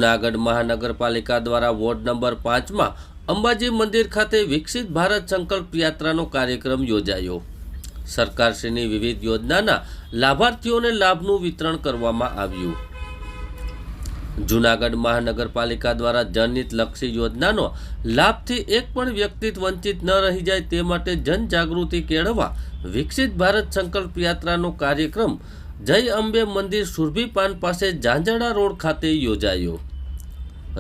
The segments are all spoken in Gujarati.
જૂનાગઢ મહાનગરપાલિકા દ્વારા વોર્ડ નંબર 5 માં અંબાજી મંદિર ખાતે વિકસિત ભારત સંકલ્પ યાત્રાનો કાર્યક્રમ યોજાયો। સરકારશ્રીની વિવિધ યોજનાના લાભાર્થીઓને લાભનું વિતરણ કરવામાં આવ્યું। જૂનાગઢ મહાનગરપાલિકા દ્વારા જનહિતલક્ષી યોજનાનો લાભથી એક પણ વ્યક્તિ વંચિત ન રહી જાય તે માટે જનજાગૃતિ કેળવવા વિકસિત ભારત સંકલ્પ યાત્રાનો કાર્યક્રમ જય અંબે મંદિર સુરભી પાન પાસે ઝાંઝરડા રોડ ખાતે યોજાયો।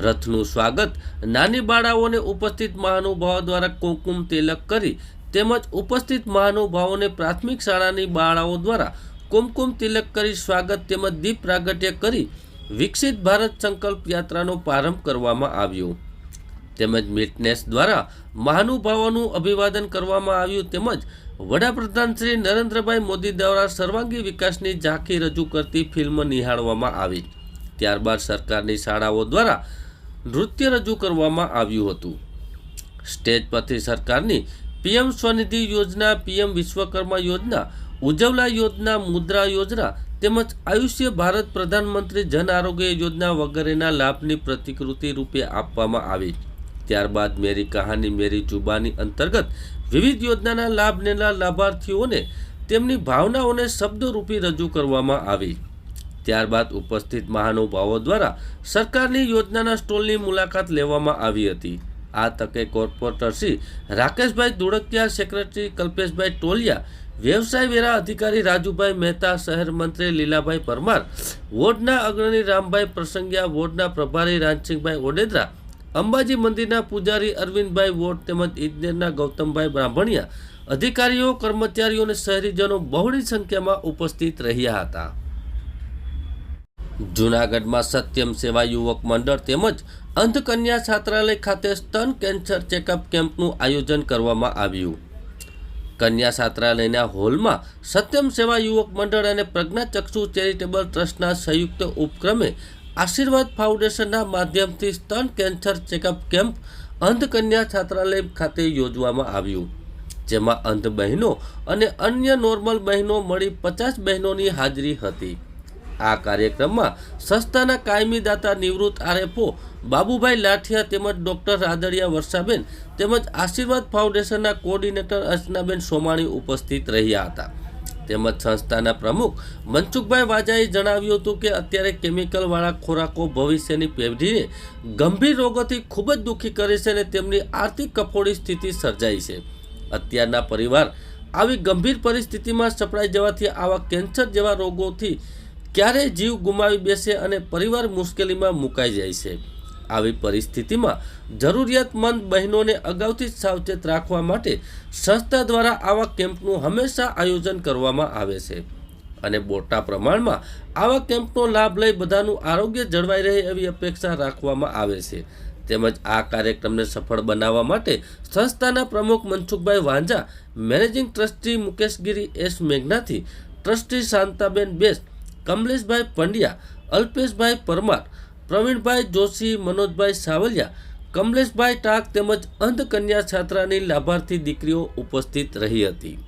રથનું સ્વાગત નાની બાળાઓને ઉપસ્થિત મહાનુભાવો દ્વારા કુમકુમ તિલક કરી તેમજ ઉપસ્થિત મહાનુભાવોને પ્રાથમિક શાળાની બાળાઓ દ્વારા કુમકુમ તિલક કરી સ્વાગત તેમજ દીપ પ્રાગટ્ય કરી વિકસિત ભારત સંકલ્પ યાત્રાનો પ્રારંભ કરવામાં આવ્યો। તેમજ મિટનેસ દ્વારા મહાનુભાવોનું અભિવાદન કરવામાં આવ્યું। તેમજ વડાપ્રધાન શ્રી નરેન્દ્રભાઈ મોદી દ્વારા સર્વાંગી વિકાસની ઝાંખી રજૂ કરતી ફિલ્મ નિહાળવામાં આવી। ત્યારબાદ સરકારની શાળાઓ દ્વારા નૃત્ય રજૂ કરવામાં આવ્યું હતું। સ્ટેજ પરથી સરકારની પીએમ સ્વનિધિ યોજના, પીએમ વિશ્વકર્મા યોજના, ઉજ્જવલા યોજના, મુદ્રા યોજના તેમજ આયુષ્ય ભારત પ્રધાનમંત્રી જન આરોગ્ય યોજના વગેરેના લાભની પ્રતિકૃતિ રૂપે આપવામાં આવી। ત્યારબાદ મેરી કહાની મેરી જુબાની અંતર્ગત વિવિધ યોજનાના લાભ લેનાર લાભાર્થીઓને તેમની ભાવનાઓને શબ્દરૂપી રજૂ કરવામાં આવી। ત્યારબાદ ઉપસ્થિત મહાનુભાવો દ્વારા સરકારની યોજનાના સ્ટોલની મુલાકાત લેવામાં આવી હતી। આ તકે કોર્પોરેટર શ્રી રાકેશભાઈ ધુડકિયા, સેક્રેટરી કલ્પેશભાઈ ટોલિયા, વ્યવસાય વેરા અધિકારી રાજુભાઈ મહેતા, શહેર મંત્રી લીલાભાઈ પરમાર, વોર્ડના અગ્રણી રામભાઈ પ્રસંગિયા, વોર્ડના પ્રભારી રાજસિંહભાઈ ઓડેદરા, અંબાજી મંદિરના પૂજારી અરવિંદભાઈ વોર્ડ તેમજ ઇજનેરના ગૌતમભાઈ બ્રાહ્મણિયા, અધિકારીઓ, કર્મચારીઓ અને શહેરીજનો બહોળી સંખ્યામાં ઉપસ્થિત રહ્યા હતા। જૂનાગઢમાં સત્યમ સેવા યુવક મંડળ તેમજ અંધકન્યા છાત્રાલય ખાતે સ્તન કેન્સર ચેકઅપ કેમ્પનું આયોજન કરવામાં આવ્યું। કન્યા છાત્રાલયના હોલમાં સત્યમ સેવા યુવક મંડળ અને પ્રજ્ઞાચક્ષુ ચેરિટેબલ ટ્રસ્ટના સંયુક્ત ઉપક્રમે આશીર્વાદ ફાઉન્ડેશનના માધ્યમથી સ્તન કેન્સર ચેકઅપ કેમ્પ અંધકન્યા છાત્રાલય ખાતે યોજવામાં આવ્યું। જેમાં અંધ બહેનો અને અન્ય નોર્મલ બહેનો મળી 50 બહેનોની હાજરી હતી। આ કાર્યક્રમમાં સંસ્થાના કાયમી દાતા નિવૃત્ત આરએફઓ બાબુભાઈ લાઠિયા તેમજ ડોક્ટર રાદડિયા વર્ષાબેન તેમજ આશીર્વાદ ફાઉન્ડેશનના કોર્ડિનેટર અર્ચનાબેન સોમાણી ઉપસ્થિત રહ્યા હતા। તેમજ સંસ્થાના પ્રમુખ મનસુખભાઈ વાજાએ જણાવ્યું હતું કે અત્યારે કેમિકલવાળા ખોરાકો ભવિષ્યની પેઢીને ગંભીર રોગોથી ખૂબ જ દુઃખી કરે છે અને તેમની આર્થિક કફોડી સ્થિતિ સર્જાઈ છે। અત્યારના પરિવાર આવી ગંભીર પરિસ્થિતિમાં સપડાઈ જવાથી આવા કેન્સર જેવા રોગોથી ક્યારેય જીવ ગુમાવી બેસે અને પરિવાર મુશ્કેલીમાં મુકાઈ જાય છે। આવી પરિસ્થિતિમાં જરૂરિયાતમંદ બહેનોને અગાઉથી જ સાવચેત રાખવા માટે સંસ્થા દ્વારા આવા કેમ્પનું હંમેશા આયોજન કરવામાં આવે છે અને મોટા પ્રમાણમાં આવા કેમ્પનો લાભ લઈ બધાનું આરોગ્ય જળવાઈ રહે એવી અપેક્ષા રાખવામાં આવે છે। તેમજ આ કાર્યક્રમને સફળ બનાવવા માટે સંસ્થાના પ્રમુખ મનસુખભાઈ વાંઝા, મેનેજિંગ ટ્રસ્ટી મુકેશગીરી એસ મેઘનાથી, ટ્રસ્ટી શાંતાબેન બેસ્ટ, કમલેશભાઈ પંડ્યા, અલ્પેશભાઈ પરમાર, પ્રવીણભાઈ જોશી, મનોજભાઈ સાવલિયા, કમલેશભાઈ ટાક તેમજ અંધકન્યા છાત્રાની લાભાર્થી દીકરીઓ ઉપસ્થિત રહી હતી।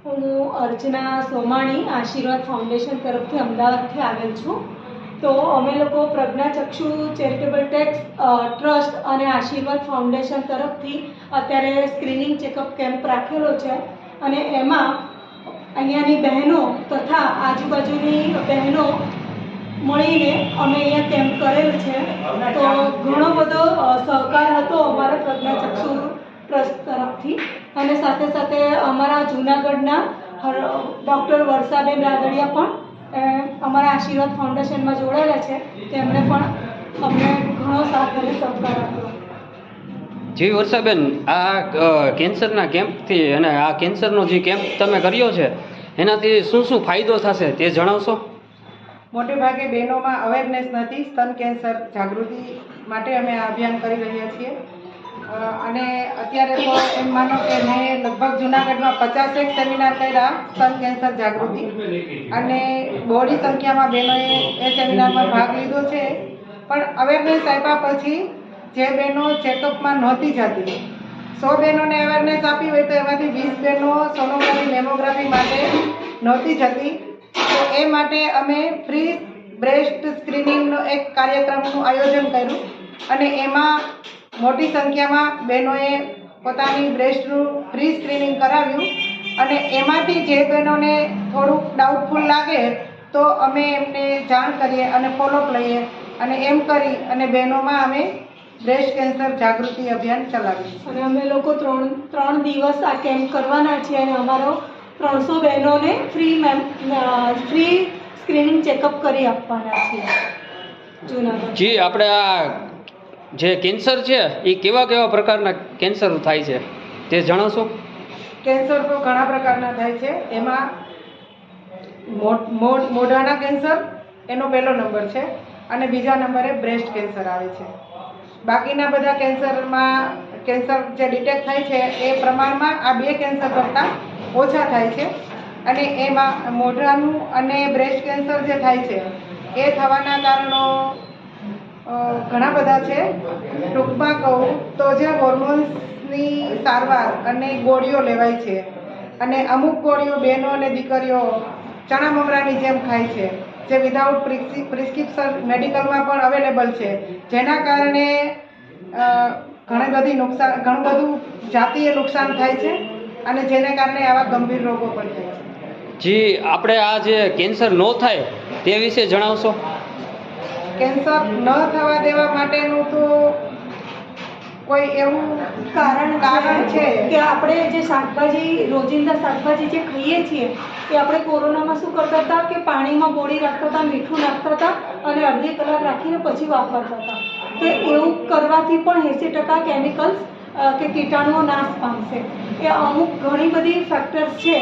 હું અર્ચના સોમાણી આશીર્વાદ ફાઉન્ડેશન તરફથી અમદાવાદથી આવેલ છું। તો અમે લોકો પ્રજ્ઞાચક્ષુ ચેરિટેબલ ટ્રસ્ટ અને આશીર્વાદ ફાઉન્ડેશન તરફથી અત્યારે સ્ક્રીનિંગ ચેકઅપ કેમ્પ રાખેલો છે અને એમાં અહીંયાની બહેનો તથા આજુબાજુની બહેનો મળીને અમે અહીંયા કેમ્પ કરેલ છે। તો ઘણો બધો સહકાર હતો અમારા પ્રજ્ઞાચક્ષુ ટ્રસ્ટ તરફથી અને સાથે સાથે અમારા જૂનાગઢના ડૉક્ટર વર્ષાબેન રાદડિયા પણ અમારા આશીર્વાદ ફાઉન્ડેશનમાં જોડાયેલા છે। તેમણે પણ અમને ઘણો સાથ અને સહકાર આપ્યો। જી વર્ષાબેન, આ કેન્સરના કેમ્પથી અને આ કેન્સરનો જે કેમ્પ તમે કર્યો છે એનાથી શું શું ફાયદો થશે તે જણાવશો? મોટે ભાગે બહેનોમાં અવેરનેસ નથી, સ્તન કેન્સર જાગૃતિ માટે અમે આ અભિયાન કરી રહ્યા છીએ અને અત્યારે તો એમ માનો કે મેં લગભગ જૂનાગઢમાં 50 સેમિનાર કર્યા સ્તન કેન્સર જાગૃતિ અને બહોળી સંખ્યામાં બહેનોએ એ સેમિનારમાં ભાગ લીધો છે। પણ અવેરનેસ આપ્યા પછી જે બહેનો ચેકઅપમાં નહોતી જતી, 100 બહેનોને અવેરનેસ આપી હોય તો એમાંથી 20 બહેનો સોનોગ્રાફી મેમોગ્રાફી માટે નહોતી જતી। તો એ માટે અમે ફ્રી બ્રેસ્ટ સ્ક્રીનિંગનો એક કાર્યક્રમનું આયોજન કર્યું અને એમાં મોટી સંખ્યામાં બહેનોએ પોતાની બ્રેસ્ટનું ફ્રી સ્ક્રીનિંગ કરાવ્યું અને એમાંથી જે બહેનોને થોડુંક ડાઉટફુલ લાગે તો અમે એમને જાણ કરીએ અને ફોલોઅપ લઈએ અને એમ કરી અને બહેનોમાં અમે બ્રેસ્ટ કેન્સર જાગૃતિ અભિયાન ચલાવીએ. અને અમે લોકો ત્રણ દિવસ આ કેમ્પ કરવાના છીએ અને અમારો 300 બહેનોને ફ્રી સ્ક્રીનિંગ ચેકઅપ કરી આપવાના છીએ જૂનાગઢ. જી, આપણે આ જે કેન્સર છે એ કેવા કેવા પ્રકારના કેન્સર થાય છે તે જણાવશો? કેન્સર તો ઘણા પ્રકારના થાય છે. એમાં મોઢાના કેન્સર એનો પહેલો નંબર છે અને બીજા નંબરે બ્રેસ્ટ કેન્સર આવે છે. બાકીના બધા કેન્સર જે ડિટેક્ટ થાય છે એ પ્રમાણમાં આ બે કેન્સર કરતાં ઓછા થાય છે અને એમાં મોઢાનું અને બ્રેસ્ટ કેન્સર જે થાય છે એ થવાના કારણો ઘણા બધા છે. ટૂંકમાં કહું તો જે હોર્મોન્સની સારવાર અને ગોળીઓ લેવાય છે અને અમુક ગોળીઓ બહેનો અને દીકરીઓ ચણા મમરાની જેમ ખાય છે જે વિધાઉટ પ્રિસ્ક્રિપ્શન મેડિકલમાં પણ અવેલેબલ છે, જેના કારણે ઘણું બધું જાતીય નુકસાન થાય છે અને જેને કારણે આવા ગંભીર રોગો પણ થાય છે. જી, આપણે આ જે કેન્સર ન થાય તે વિશે જણાવશો? કેન્સર ન થવા દેવા માટેનું તો કોઈ એવું કારણ છે કે આપણે જે શાકભાજી રોજિંદા શાકભાજી જે ખાઈએ છીએ એ આપણે કોરોનામાં શું કરતા હતા કે પાણીમાં બોળી રાખતા હતા, મીઠું નાખતા હતા અને અડધી કલાક રાખીને પછી વાપરતા હતા. તો એવું કરવાથી પણ 80% કેમિકલ્સ કે કીટાણુઓ નાશ પામશે. એ અમુક ઘણી બધી ફેક્ટર્સ છે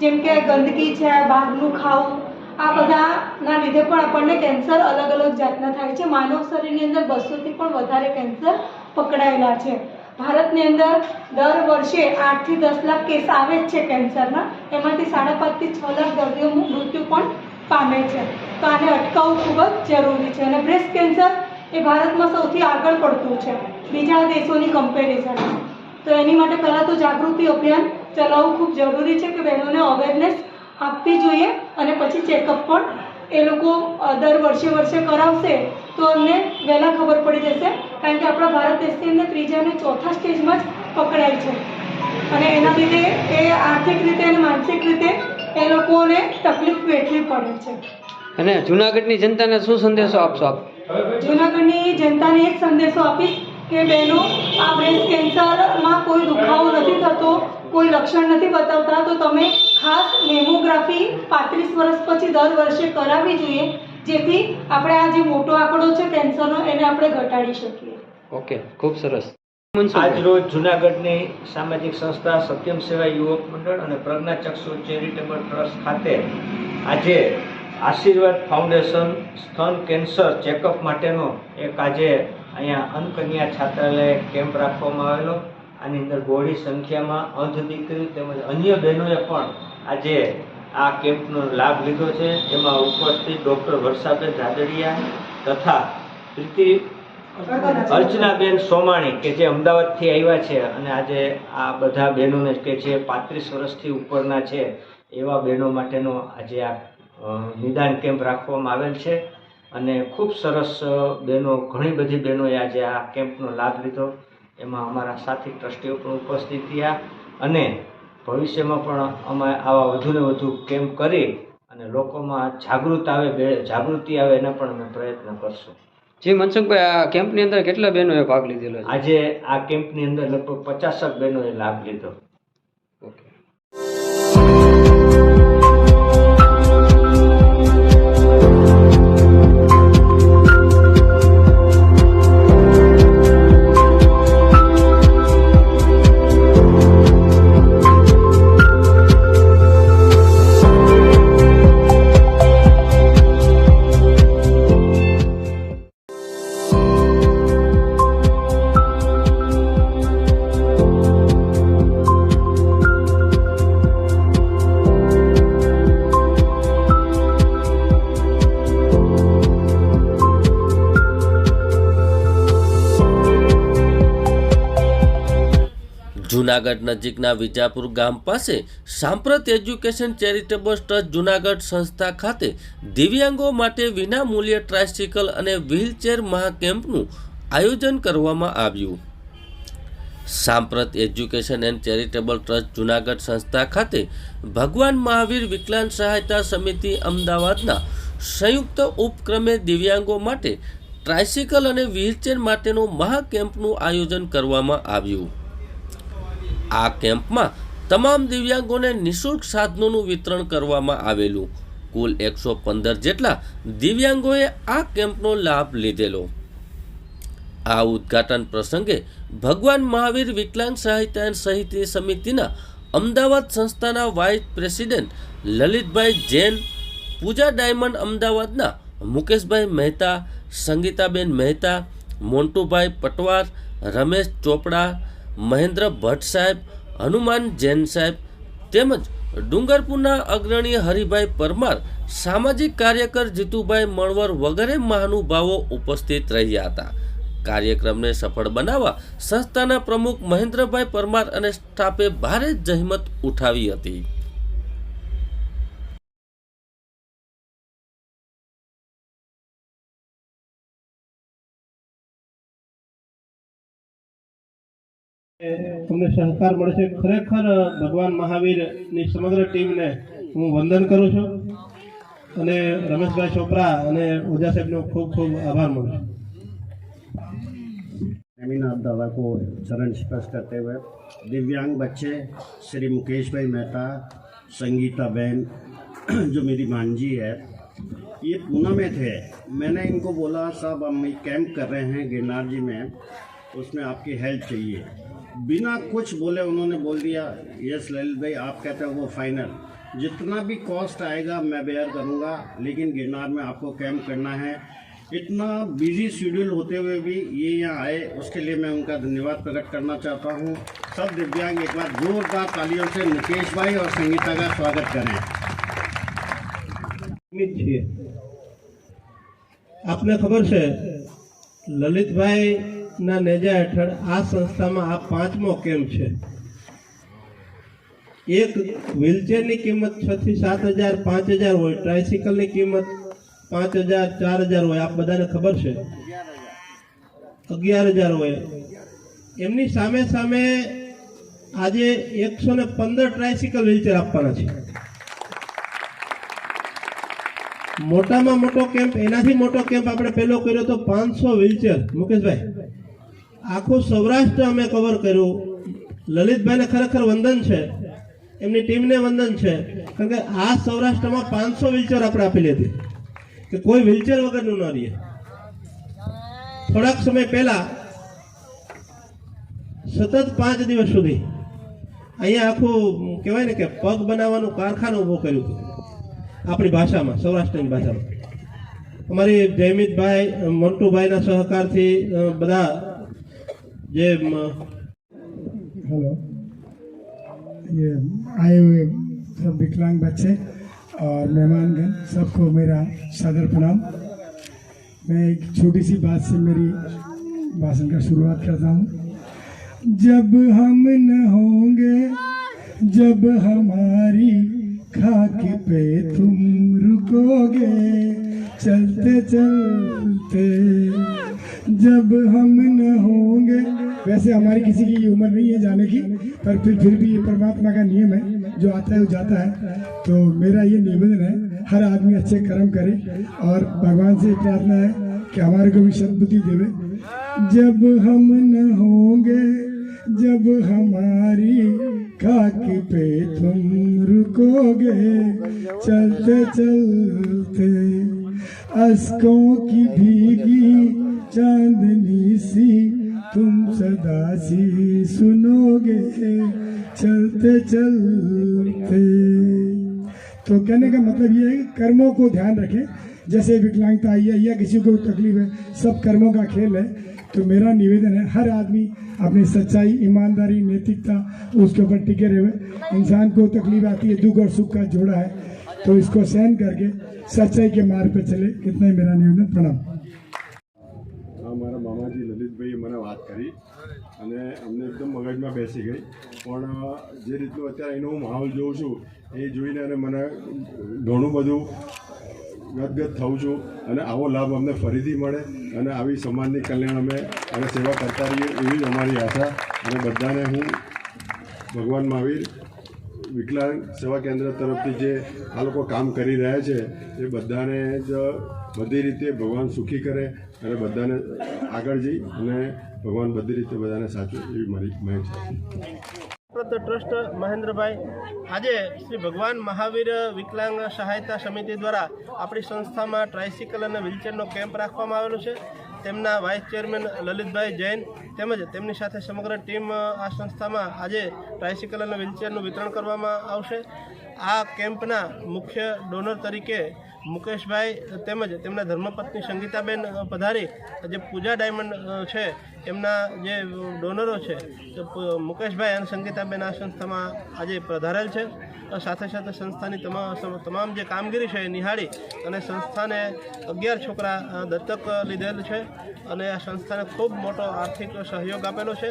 જેમ કે ગંદકી છે, બહારનું ખાવું, આ બધાના લીધે પણ આપણને કેન્સર અલગ અલગ જાતના થાય છે. માનવ શરીરની અંદર 200થી પણ વધારે કેન્સર પકડાયેલા છે. ભારતની અંદર દર વર્ષે 8 થી 10 લાખ કેસ આવે જ છે કેન્સરના, એમાંથી 5.5 થી 6 લાખ દર્દીઓ મૃત્યુ પણ પામે છે. તો આને અટકાવવું ખૂબ જ જરૂરી છે. અને બ્રેસ્ટ કેન્સર એ ભારતમાં સૌથી આગળ પડતું છે બીજા દેશોની કમ્પેરિઝનમાં. તો એની માટે પહેલાં તો જાગૃતિ અભિયાન ચલાવવું ખૂબ જરૂરી છે કે બહેનોને અવેરનેસ આપવી જોઈએ અને પછી ચેકઅપ પણ એ લોકો દર વર્ષે કરાવશે તો અમને વહેલા ખબર પડી જશે. કારણ કે આપણા ભારત દેશની અંદર 3જા અને 4થા સ્ટેજમાં જ પકડાય છે અને એના લીધે એ આર્થિક રીતે અને માનસિક રીતે એ લોકોને તકલીફ વેઠવી પડે છે. અને જૂનાગઢની જનતાને શું સંદેશો આપશો આપ? જૂનાગઢની જનતાને એક સંદેશો આપીશ કે બહેનો, આ બ્રેસ્ટ કેન્સરમાં કોઈ દુખાવો નથી થતો, કોઈ લક્ષણ નથી બતાવતા, તો તમે ખાસ મેમોગ્રાફી 35 વર્ષ પછી દર વર્ષે કરાવવી જોઈએ, જેથી આપણે આ જે મોટો આંકડો છે કેન્સરનો એને આપણે ઘટાડી શકીએ. ઓકે, ખૂબ સરસ. આજરોજ જૂનાગઢની સામાજિક સંસ્થા સત્યમ સેવા યુવક મંડળ અને પ્રજ્ઞાચક્ષુ ચેરિટેબલ ટ્રસ્ટ ખાતે આજે આશીર્વાદ ફાઉન્ડેશન સ્તન કેન્સર ચેકઅપ માટેનો એક આજે અહીંયા અન્નકન્યા છાત્રાલય કેમ્પ રાખવામાં આવેલો. આની અંદર બહોળી સંખ્યામાં અંધ દીકરી તેમજ અન્ય બહેનોએ પણ આજે આ કેમ્પનો લાભ લીધો છે. એમાં ઉપસ્થિત ડૉક્ટર વર્ષાબેન રાદડિયા તથા અર્ચનાબેન સોમાણી કે જે અમદાવાદથી આવ્યા છે અને આજે આ બધા બહેનોને કે જે 35 વર્ષથી ઉપરના છે એવા બહેનો માટેનો આજે આ નિદાન કેમ્પ રાખવામાં આવેલ છે અને ખૂબ સરસ બહેનો, ઘણી બધી બહેનોએ આજે આ કેમ્પનો લાભ લીધો. એમાં અમારા સાથી ટ્રસ્ટીઓ પણ ઉપસ્થિત થયા અને ભવિષ્યમાં પણ અમે આવા વધુને વધુ કેમ્પ કરી અને લોકોમાં જાગૃતિ આવે એના પણ અમે પ્રયત્ન કરશું. જી મનસુખભાઈ, આ કેમ્પની અંદર કેટલા બહેનોએ ભાગ લીધેલો છે? આજે આ કેમ્પની અંદર લગભગ 50 બહેનોએ લાભ લીધો. ઓકે. જૂનાગઢ નજીકના વિજાપુર ગામ પાસે સાંપ્રત એજ્યુકેશન ચેરિટેબલ ટ્રસ્ટ જૂનાગઢ સંસ્થા ખાતે દિવ્યાંગો માટે વિનામૂલ્યે ટ્રાયસિકલ અને વ્હીલચેર મહાકેમ્પનું આયોજન કરવામાં આવ્યું. સાંપ્રત education and charitable trust Junagadh સંસ્થા ખાતે ભગવાન મહાવીર વિકલાંગ સહાયતા સમિતિ અમદાવાદના સંયુક્ત ઉપક્રમે દિવ્યાંગો માટે ટ્રાયસિકલ અને વ્હીલચેર માટેનો મહાકેમ્પનું આયોજન કરવામાં આવ્યું. આ કેમ્પમાં તમામ દિવ્યાંગોને નિઃશુલ્ક સાધનોનું વિતરણ કરવામાં આવેલું. કુલ 115 જેટલા દિવ્યાંગોએ આ કેમ્પનો લાભ લીધેલો. આ ઉદ્ઘાટન પ્રસંગે ભગવાન મહાવીર વિકલાંગ સહાયતા સમિતિના અમદાવાદ સંસ્થાના વાઇસ પ્રેસિડેન્ટ લલિતભાઈ જૈન, પૂજા ડાયમંડ અમદાવાદના મુકેશભાઈ મહેતા, સંગીતાબેન મહેતા, મોન્ટુભાઈ પટવાર, રમેશ ચોપડા, મહેન્દ્ર ભટ્ટ સાહેબ, હનુમાન જૈન સાહેબ તેમજ ડુંગરપુરના અગ્રણી હરિભાઈ પરમાર, સામાજિક કાર્યકર જીતુભાઈ મણવર વગેરે મહાનુભાવો ઉપસ્થિત રહ્યા હતા. કાર્યક્રમને સફળ બનાવવા સંસ્થાના પ્રમુખ મહેન્દ્રભાઈ પરમાર અને સ્ટાફે ભારે જહેમત ઉઠાવી હતી. તમને સહકાર મળશે. ખરેખર ભગવાન મહાવીરની સમગ્ર ટીમને હું વંદન કરું છું અને રમેશભાઈ ચોપરા અને ઓઝા સાહેબનો ખૂબ ખૂબ આભાર માનું છું. स्वामीनाथ दादा को चरण स्पर्श करते हुए दिव्यांग बच्चे श्री मुकेश भाई मेहता, संगीता बहन जो मेरी मांझी है, ये पूना में थे. मैंने इनको बोला साहब हम कैंप कर रहे हैं गिरनार जी में, उसमें आपकी हेल्प चाहिए. बिना कुछ बोले उन्होंने बोल दिया यस ललित भाई आप कहते हो वो फाइनल, जितना भी कॉस्ट आएगा मैं बेयर करूँगा, लेकिन गिरनार में आपको कैंप करना है. इतना बिजी शेड्यूल होते हुए भी ये यहाँ आए, उसके लिए मैं उनका धन्यवाद प्रकट करना चाहता हूँ. सब दिव्यांग एक बार जोरदार तालियों से मुकेश भाई और संगीता का स्वागत करें. આપને ખબર છે લલિતભાઈ ના નેજા હેઠળ આ સંસ્થામાં આ 5મો કેમ્પ છે. એક વ્હીલચેરની કિંમત 6 થી 7,000 5,000 હોય, ટ્રાયસિકલની કિંમત 5,000 4,000 હોય, આપ બધાને ખબર છે 11,000 હોય. એમની સામે સામે આજે 115 ટ્રાયસિકલ વ્હીલચેર આપવાના છે. મોટામાં મોટો કેમ્પ, એનાથી મોટો કેમ્પ આપણે પહેલો કર્યો તો 500 વ્હીલચેર. મુકેશભાઈ, આખું સૌરાષ્ટ્ર અમે કવર કર્યું. લલિતભાઈને ખરેખર વંદન છે, એમની ટીમને વંદન છે, કારણ કે આ સૌરાષ્ટ્રમાં 500 વ્હીલચેર આપણે આપેલી હતી કે કોઈ વ્હીલચેર વગરનું ન રહે. થોડાક સમય પહેલા સતત 5 દિવસ સુધી અહીંયા આખું કહેવાય ને કે પગ બનાવવાનું કારખાનું ઊભું કર્યું હતું આપણી ભાષામાં, સૌરાષ્ટ્રની ભાષામાં. અમારી જયમિતભાઈ, મોન્ટુભાઈના સહકારથી બધા જે हेलो, ये आए हुए सब विकलांग बच्चे और मेहमानगण सबको मेरा सादर प्रणाम. मैं एक छोटी सी बात से मेरी भाषण का शुरुआत करता हूँ. जब हम न होंगे, जब हमारी खाक पे तुम रुकोगे, चलते चलते जब हम न होंगे. वैसे हमारी किसी की उम्र नहीं है जाने की, पर फिर भी ये परमात्मा का नियम है, जो आता है वो जाता है. तो मेरा ये निवेदन है हर आदमी अच्छे कर्म करे और भगवान से प्रार्थना है कि हमारे को भी सद्बुद्धि देवे. जब हम न होंगे, जब हमारी खाक पे तुम रुकोगे, चलते चलते अस्कों की भीगी चांदनी सी तुम सदा सी सुनोगे, चलते चलते. तो कहने का मतलब ये है कि कर्मों को ध्यान रखें. जैसे विकलांगता आई है या किसी को तकलीफ है, सब कर्मों का खेल है. तो मेरा निवेदन है हर आदमी अपनी सच्चाई, ईमानदारी, नैतिकता उसके ऊपर टिके रहे. इंसान को तकलीफ आती है, दुख और सुख का जोड़ा है, तो इसको सहन करके सच्चाई के मार्ग पर चले. इतना ही मेरा निवेदन. प्रणाम. મારા મામાજી લલિતભાઈએ મને વાત કરી અને અમને એકદમ મગજમાં બેસી ગઈ. પણ જે રીતનું અત્યારે એનો હું માહોલ જોઉં છું એ જોઈને અને મને ઘણું બધું ગદગદ થઉં છું અને આવો લાભ અમને ફરીથી મળે અને આવી સમાજની કલ્યાણ અમે અને સેવા કરતા રહીએ એવી જ અમારી આશા. અને બધાને હું ભગવાન મહાવીર વિકલાંગ સેવા કેન્દ્ર તરફથી જે આ લોકો કામ કરી રહ્યા છે એ બધાને જ બધી રીતે ભગવાન સુખી કરે અને બધાને આગળ જઈ અને ભગવાન બધી રીતે બધાને સાચું એવી મારી મહેક છે. ટ્રસ્ટ મહેન્દ્રભાઈ, આજે શ્રી ભગવાન મહાવીર વિકલાંગ સહાયતા સમિતિ દ્વારા આપણી સંસ્થામાં ટ્રાયસિકલ અને વ્હીલચેરનો કેમ્પ રાખવામાં આવેલો છે. તેમના વાઇસ ચેરમેન લલિતભાઈ જૈન તેમજ તેમની સાથે સમગ્ર ટીમ આ સંસ્થામાં આજે ટ્રાયસિકલ અને વ્હીલચેરનું વિતરણ કરવામાં આવશે. આ કેમ્પના મુખ્ય ડોનર તરીકે મુકેશભાઈ તેમજ તેમના ધર્મપત્ની સંગીતાબેન પધારી જે પૂજા ડાયમંડ છે એમના જે ડોનરો છે મુકેશભાઈ અને સંગીતાબેન આ સંસ્થામાં આજે પધારેલ છે. સાથે સાથે સંસ્થાની તમામ જે કામગીરી છે એ નિહાળી અને સંસ્થાને 11 છોકરા દત્તક લીધેલ છે અને આ સંસ્થાને ખૂબ મોટો આર્થિક સહયોગ આપેલો છે.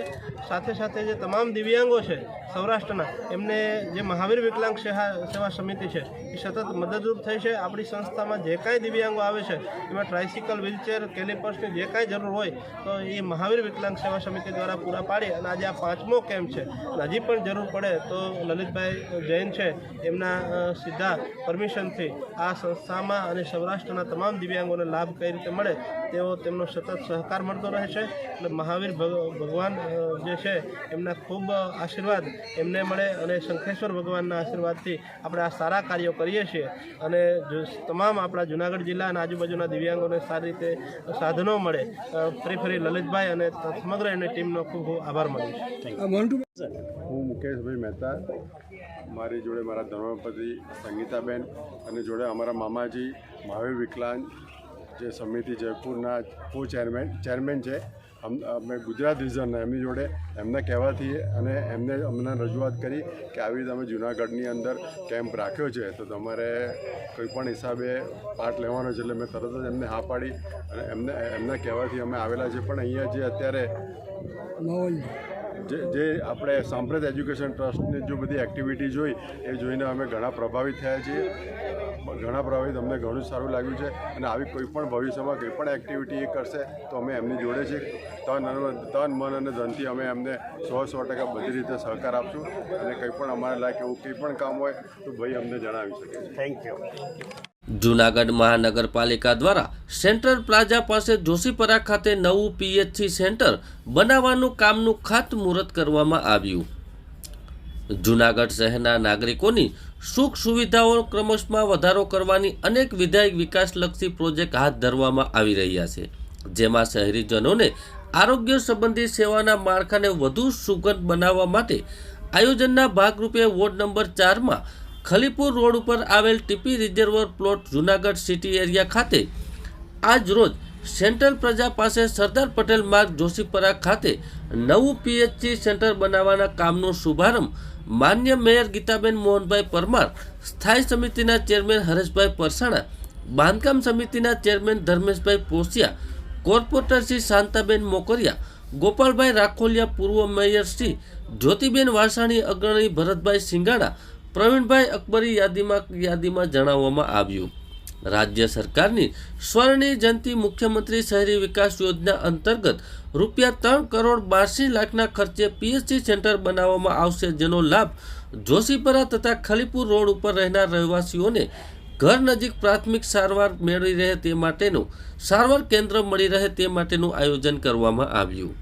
સાથે સાથે જે તમામ દિવ્યાંગો છે સૌરાષ્ટ્રના એમને જે મહાવીર વિકલાંગ સેવા સમિતિ છે એ સતત મદદરૂપ થઈ છે. આપણી સંસ્થામાં જે કાંઈ દિવ્યાંગો આવે છે એમાં ટ્રાયસિકલ, વ્હીલચેર, કેલિપર્સની જે કાંઈ જરૂર હોય તો એ મહાવીર વિકલાંગ સેવા સમિતિ દ્વારા પૂરા પાડી અને આજે આ 5મો કેમ્પ છે. હજી પણ જરૂર પડે તો લલિતભાઈ જૈન છે એમના સીધા પરમિશનથી આ સંસ્થામાં અને સૌરાષ્ટ્રના તમામ દિવ્યાંગોને લાભ કઈ રીતે મળે તેવો તેમનો સતત સહકાર મળતો રહે છે. એટલે મહાવીર ભગવાન જે છે એમના ખૂબ આશીર્વાદ એમને મળે અને શંખેશ્વર ભગવાનના આશીર્વાદથી આપણે આ સારા કાર્યો કરીએ છીએ અને તમામ આપણા જૂનાગઢ જિલ્લા અને આજુબાજુના દિવ્યાંગોને સારી રીતે સાધનો મળે. ફરી લલિતભાઈ અને સમગ્ર એમની ટીમનો ખૂબ ખૂબ આભાર માનું છું. હું મુકેશભાઈ મહેતા, મારી જોડે મારા ધર્મપત્ની સંગીતાબેન અને જોડે અમારા મામાજી મહાવીર વિકલાંગ જે સમિતિ જયપુરના ચેરમેન છે. અમે ગુજરાત રિજનના એમની જોડે એમના કહેવાથી અને અમને રજૂઆત કરી કે આવી રીતે અમે જૂનાગઢની અંદર કેમ્પ રાખ્યો છે તો તમારે કોઈ પણ હિસાબે પાર્ટ લેવાનો છે. એટલે મેં તરત જ એમને હા પાડી અને એમના કહેવાથી અમે આવેલા છે. પણ અહીંયા જે અત્યારે જે આપણે સાંપ્રત એજ્યુકેશન ટ્રસ્ટની જો બધી એક્ટિવિટી જોઈ એ જોઈને અમે ઘણા પ્રભાવિત થયા છીએ. અમને ઘણું સારું લાગ્યું છે અને આવી કોઈ પણ ભવિષ્યમાં કોઈ પણ એક્ટિવિટી એ કરશે તો અમે એમની જોડે છે. તન, મન અને ધનથી અમે એમને 100% બધી રીતે સહકાર આપશું અને કંઈ પણ અમારા લાયક એવું કંઈ પણ કામ હોય તો ભાઈ અમને જણાવી શકે છે. Thank you. જૂનાગઢ મહાનગરપાલિકા દ્વારા સેન્ટ્રલ પ્લાઝા પાસે જોશીપરા ખાતે નવું પીએચસી સેન્ટર બનાવવાનું કામનું ખાતમુહૂર્ત કરવામાં આવ્યું. જૂનાગઢ શહેરના નાગરિકોની સુખ સુવિધાઓ ક્રમશમાં વધારો કરવાની અનેક વિધાયક વિકાસલક્ષી પ્રોજેક્ટ હાથ ધરવામાં આવી રહ્યા છે, જેમાં શહેરીજનોને આરોગ્ય સંબંધી સેવાના માળખાને વધુ સુગમ બનાવવા માટે આયોજનના ભાગરૂપે વોર્ડ નંબર 4માં ખલીપુર રોડ ઉપર આવેલ TP reserved plot Junagadh city area ખાતે આજ રોજ સેન્ટ્રલ પ્લાઝા પાસે સરદાર પટેલ માર્ગ જોશીપરા ખાતે નવું પીએચસી સેન્ટર બનાવવાના કામનો શુભારંભ માન્ય મેયર ગીતાબેન મોહનભાઈ પરમાર, સ્થાયી સમિતિના ચેરમેન હરેશભાઈ પરસાણા, બાંધકામ સમિતિના ચેરમેન ધર્મેશભાઈ પોસિયા, કોર્પોરેટર શ્રી શાંતાબેન મોકરિયા, ગોપાલભાઈ રાખોલિયા, પૂર્વ મેયર શ્રી જ્યોતિબેન વાસાણી, અગ્રણી ભરતભાઈ સિંગાડા, પ્રવીણભાઈ અકબરી યાદીમાં જણાવવામાં આવ્યું. રાજ્ય સરકારની સ્વર્ણિમ જયંતિ મુખ્યમંત્રી શહેરી વિકાસ યોજના અંતર્ગત ₹3,82,00,000ના ખર્ચે પીએચસી સેન્ટર બનાવવામાં આવશે, જેનો લાભ જોશીપરા તથા ખલીપુર રોડ ઉપર રહેનાર રહેવાસીઓને ઘર નજીક પ્રાથમિક સારવાર મેળવી રહે તે માટેનું સારવાર કેન્દ્ર મળી રહે તે માટેનું આયોજન કરવામાં આવ્યું.